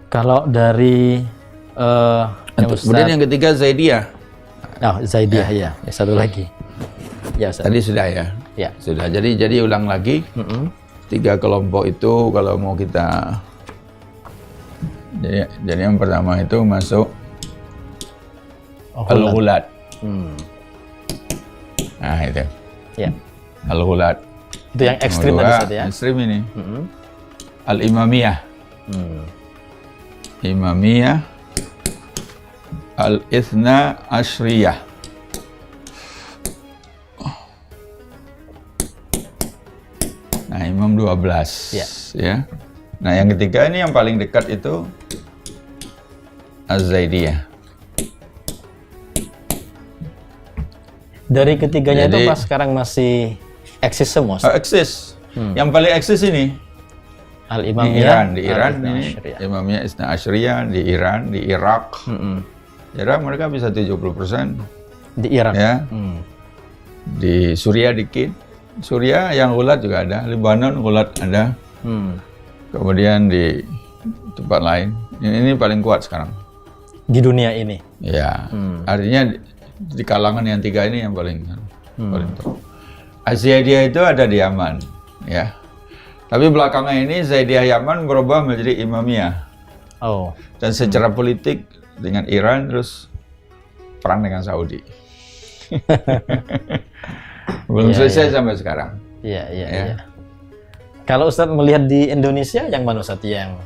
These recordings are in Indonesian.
Kalau dari Kemudian yang ketiga Zaidiyah. Oh, Zaidiyah ya. Satu lagi. Ya, Ustaz. Tadi sudah ya. Ya. Sudah. Jadi ulang lagi. Tiga kelompok itu kalau mau kita. Jadi yang pertama itu masuk Al-Ghulat. Nah itu. Ya. Al-Ghulat. Itu yang ekstrim tadi, Ustaz ya. Ekstrim ini. Al-Imamiyah. Imamiyah. Al-Ithna Ashriyah. Nah, Imam 12. Ya. Nah, yang ketiga ini yang paling dekat itu Az-Zaidiyah. Dari ketiganya itu pas sekarang masih eksis semua? Eksis. Yang paling eksis ini Al-Imamiyah di Iran ini Imamiyah Itsna Asyriyah di Iran, di Irak. Irak mereka bisa 70%. Di Irak. Ya. Di Suriah dikit. Suriah yang Ghulat juga ada, Lebanon Ghulat ada. Kemudian di tempat lain. Ini paling kuat sekarang. Di dunia ini. Ya. Artinya di kalangan yang tiga ini yang paling top. Az-Zaidiyah itu ada di Yaman, ya. Tapi belakangan ini Zaidiyah Yaman berubah menjadi Imamiyah. Oh. Dan secara politik dengan Iran terus perang dengan Saudi. Belum selesai sampai sekarang. Iya. Kalau Ustadz melihat di Indonesia yang mana Ustadz yang?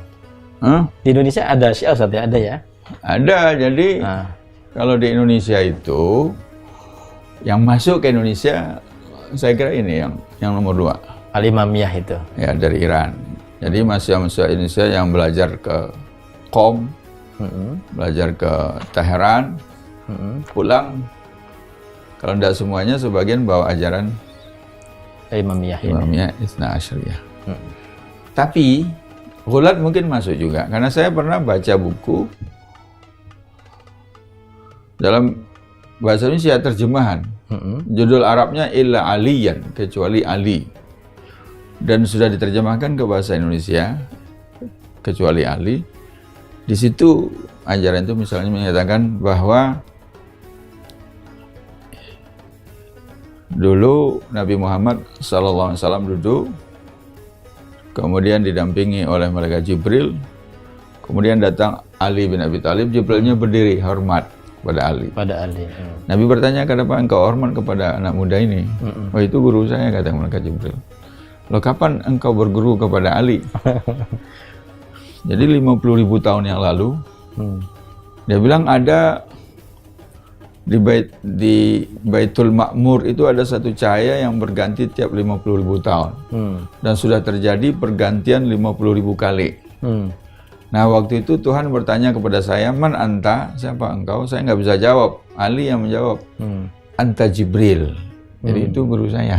Di Indonesia ada Syiah Ustadz ya? Ada ya? Ada. Jadi kalau di Indonesia itu yang masuk ke Indonesia saya kira ini yang nomor 2. Al-Imamiyah itu. Ya, dari Iran. Jadi mahasiswa Indonesia yang belajar ke Qom, belajar ke Teheran, pulang. Kalau tidak semuanya, sebagian bawa ajaran Imamiyah Itsna Asyriyah. Tapi Ghulat mungkin masuk juga, karena saya pernah baca buku dalam bahasa Indonesia terjemahan. Judul Arabnya Illa Aliyan, kecuali Ali. Dan sudah diterjemahkan ke bahasa Indonesia, kecuali Ali. Di situ ajaran itu misalnya menyatakan bahwa dulu Nabi Muhammad SAW duduk, kemudian didampingi oleh malaikat Jibril, kemudian datang Ali bin Abi Thalib, Jibrilnya berdiri hormat kepada Ali. Nabi bertanya, kenapa engkau hormat kepada anak muda ini? Oh, itu guru saya, kata malaikat Jibril. Loh, kapan engkau berguru kepada Ali? Jadi 50.000 tahun yang lalu, dia bilang ada di Baitul Ma'mur itu ada satu cahaya yang berganti tiap 50.000 tahun. Dan sudah terjadi pergantian 50.000 kali. Nah, waktu itu Tuhan bertanya kepada saya, man anta, siapa engkau? Saya nggak bisa jawab. Ali yang menjawab, anta Jibril. Jadi itu guru saya.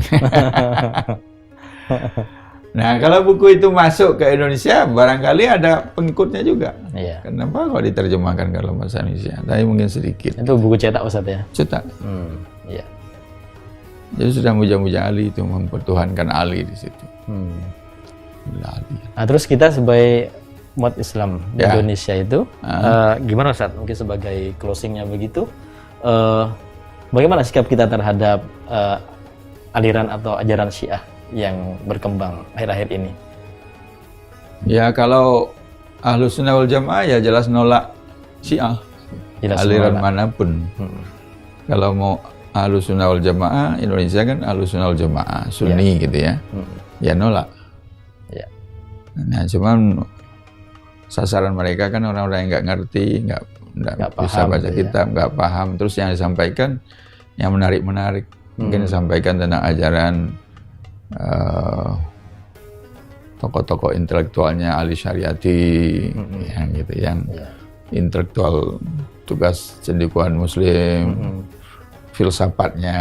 Nah, kalau buku itu masuk ke Indonesia, barangkali ada pengikutnya juga. Iya. Kenapa kok diterjemahkan ke dalam bahasa Indonesia? Tapi mungkin sedikit. Itu buku cetak Ustaz ya? Cetak. Iya. Jadi sudah muja-muja Ali itu, mempertuhankan Ali di situ. Ali. Nah, terus kita sebagai umat Islam di Indonesia itu, gimana Ustaz? Mungkin sebagai closingnya begitu, bagaimana sikap kita terhadap aliran atau ajaran Syiah yang berkembang akhir-akhir ini? Ya, kalau Ahlus Sunnah wal Jamaah ya jelas nolak Syiah, aliran manapun. Kalau mau Ahlus Sunnah wal Jamaah, Indonesia kan Ahlus Sunnah wal Jamaah, Sunni gitu ya, ya nolak. Nah, cuman sasaran mereka kan orang-orang yang nggak ngerti, nggak bisa baca kitab, nggak paham. Terus yang disampaikan yang menarik-menarik, mungkin disampaikan tentang ajaran tokoh-tokoh intelektualnya Ali Syariati, yang gitu, yang intelektual tugas cendekiawan Muslim, filsafatnya,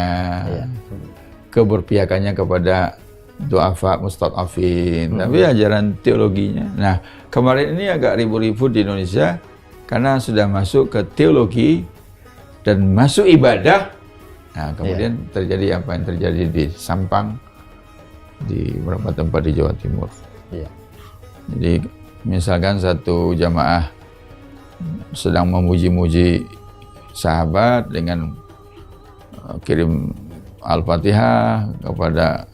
keberpihakannya kepada du'afa mustad'afin, tapi ajaran teologinya. Nah, kemarin ini agak ribut-ribut di Indonesia karena sudah masuk ke teologi dan masuk ibadah. Nah, kemudian terjadi apa yang terjadi di Sampang, di beberapa tempat di Jawa Timur. Jadi misalkan satu jamaah sedang memuji-muji sahabat dengan kirim Al-Fatihah kepada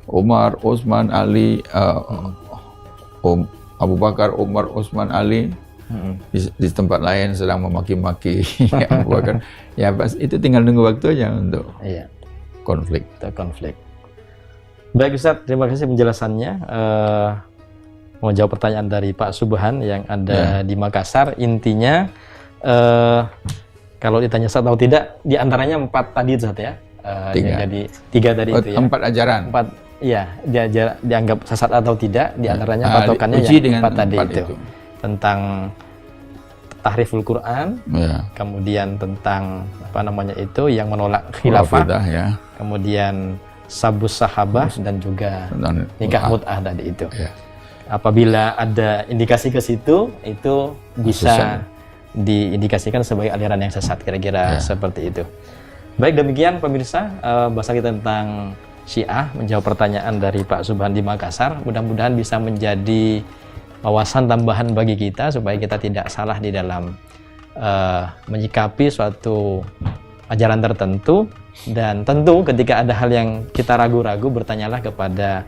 Umar, Utsman, Ali, Abu Bakar, Umar, Utsman, Ali. Di tempat lain sedang memaki-maki Abu Bakar. Ya itu tinggal nunggu waktu aja untuk konflik. Baik Ustaz, terima kasih penjelasannya. Mau jawab pertanyaan dari Pak Subhan yang ada di Makassar. Intinya kalau ditanya sesat atau tidak, di antaranya 4 tadi Ustaz ya. Jadi 3 tadi itu ya. 4 ajaran. 4, iya, dianggap sesat atau tidak, di antaranya patokannya yang 4 tadi itu. Tentang tahriful Quran, kemudian tentang yang menolak khilafah, kemudian sabus sahabah dan juga nikah mut'ah tadi itu. Apabila ada indikasi ke situ, itu bisa diindikasikan sebagai aliran yang sesat, kira-kira seperti itu. Baik, demikian pemirsa bahasa kita tentang Syiah, menjawab pertanyaan dari Pak Subhan di Makassar. Mudah-mudahan bisa menjadi wawasan tambahan bagi kita supaya kita tidak salah di dalam menyikapi suatu ajaran tertentu. Dan tentu ketika ada hal yang kita ragu-ragu, bertanyalah kepada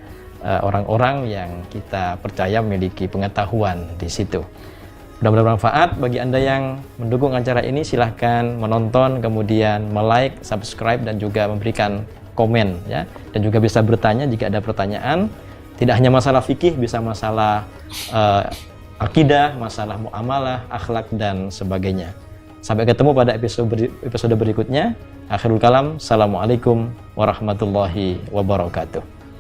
orang-orang yang kita percaya memiliki pengetahuan di situ. Mudah-mudahan bermanfaat bagi Anda yang mendukung acara ini. Silahkan menonton, kemudian like, subscribe, dan juga memberikan komen ya. Dan juga bisa bertanya jika ada pertanyaan. Tidak hanya masalah fikih, bisa masalah akidah, masalah muamalah, akhlak, dan sebagainya. Sampai ketemu pada episode berikutnya. Akhirul kalam, assalamualaikum warahmatullahi wabarakatuh.